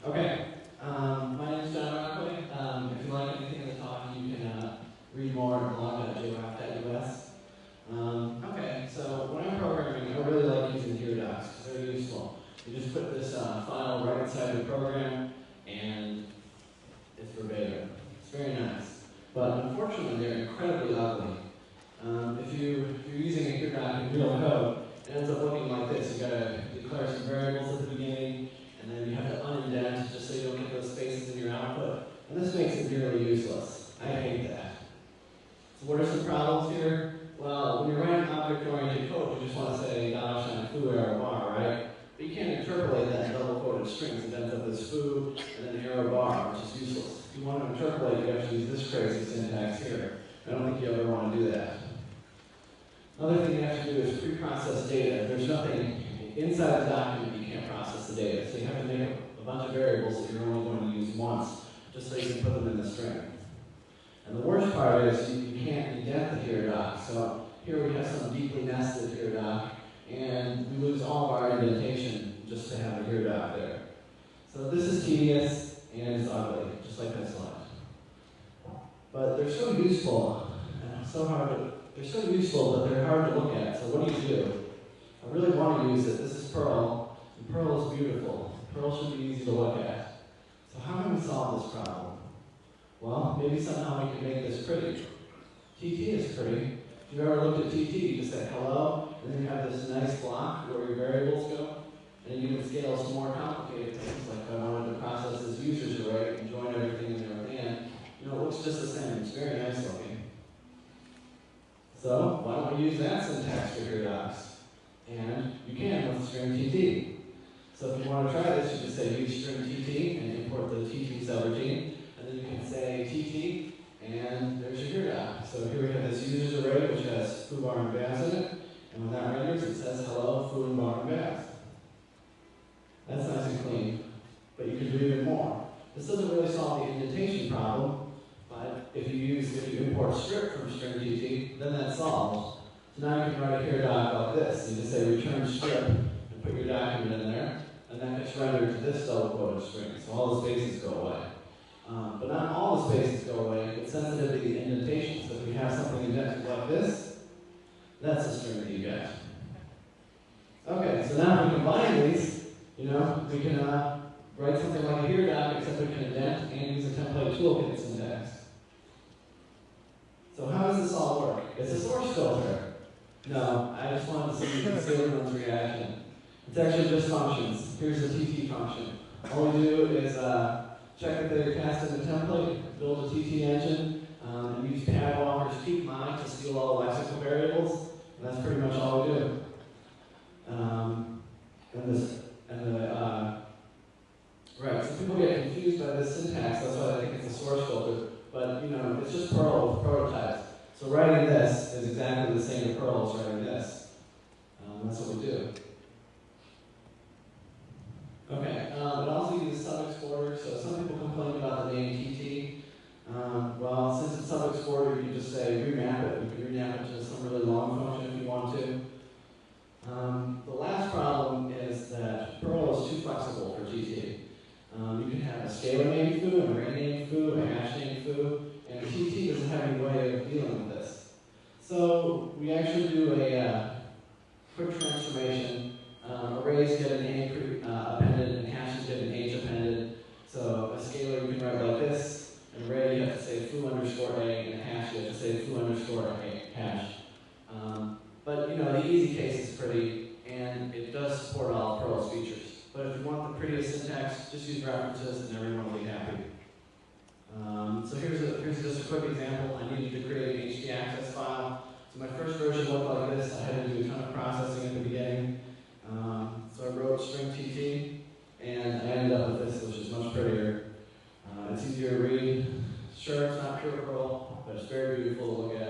Okay, my name is John. If you like anything in the talk, you can read more at blog.yapcasia2008. Okay, so when I'm programming, I really like using here docs because they're useful. You just put this file right inside the program, and it's verbatim. It's very nice. But unfortunately, they're incredibly ugly. If you're using a here doc in real code, it ends up looking like this. You've got to declare some variables at the beginning, and then you have to unindent just so you don't get those spaces in your output. And this makes it nearly useless. I hate that. So what are some problems here? Well, when you're writing object-oriented code, you just want to say $foo arrow bar, right? But you can't interpolate that in double-quoted strings. It ends up as foo and then arrow bar, which is useless. If you want to interpolate, you have to use this crazy syntax here. I don't think you ever want to do that. Another thing you have to do is pre-process data. There's nothing inside the document you can't process the data. So you have to make a bunch of variables that you're only going to use once, just so you can put them in the string. And the worst part is you can't indent the here doc. So here we have some deeply nested here doc, and we lose all of our indentation just to have a here doc there. So this is tedious and it's ugly, just like that slide. But they're so useful, and they're so useful, but they're hard to look at. So what do? I really want to use it. This is Perl, and Perl is beautiful. Perl should be easy to look at. So how can we solve this problem? Well, maybe somehow we can make this pretty. TT is pretty. If you've ever looked at TT, you just say hello, and then you have this nice block where your variables go, and then you can scale some more complicated things, like I wanted to process this user's array and join everything in there with and. You know, it looks just the same. It's very nice looking. So why don't we use that syntax for here docs? And you can with string TT. So if you want to try this, you just say use string TT and import the TT subroutine. And then you can say TT, and there's your here doc. So here we have this user's array, which has foo, bar, and baz in it. And when that renders, it says hello, foo, and bar, and baz. That's nice and clean. But you can do even more. This doesn't really solve the indentation problem. But if you import script from string TT, then that's solved. So now you can write a here doc like this. You just say return script and put your document in there, and that gets rendered to this double-quoted string. So all the spaces go away. But not all the spaces go away. It's sensitive to the indentation. So if you have something indented like this, that's the string that you get. Okay, so now if we combine these, we can write something like a here doc, except we can indent and use a template toolkit syntax. So how does this all work? It's a source filter. No, I just wanted to see everyone's reaction. It's actually just functions. Here's the TT function. All we do is check that they're cast in the template, build a TT engine, and use Padwalker's keep my to steal all the lexical variables. And that's pretty much all we do. Right, so people get confused by this syntax, that's why I think it's a source filter. But, it's just Perl with prototypes. So writing this is exactly the same as Perl as writing this. That's what we do. Okay, it also uses sub-exporter, so some people complain about the name TT. Well, since it's sub-exporter, you can just say remap it. You can remap it to some really long function if you want to. The last problem is that Perl is too flexible for TT. You can have a scalar named foo, an array named foo, a hash named foo, and TT doesn't have any way of dealing with this. So we actually do a quick transformation. Arrays get an A appended, and hashes get an H appended. So a scalar you can write like this. An array you have to say foo underscore A, and a hash you have to say foo underscore A hash. But the easy case is pretty, and it does support all of Perl's features. But if you want the prettiest syntax, just use references and everyone will be happy. So here's just a quick example. I needed to create an htaccess file. So my first version looked like this. I had to do a ton of processing at the beginning. So I wrote string TT, and I ended up with this, which is much prettier. It's easier to read. Sure, it's not pure Perl, but it's very beautiful to look at.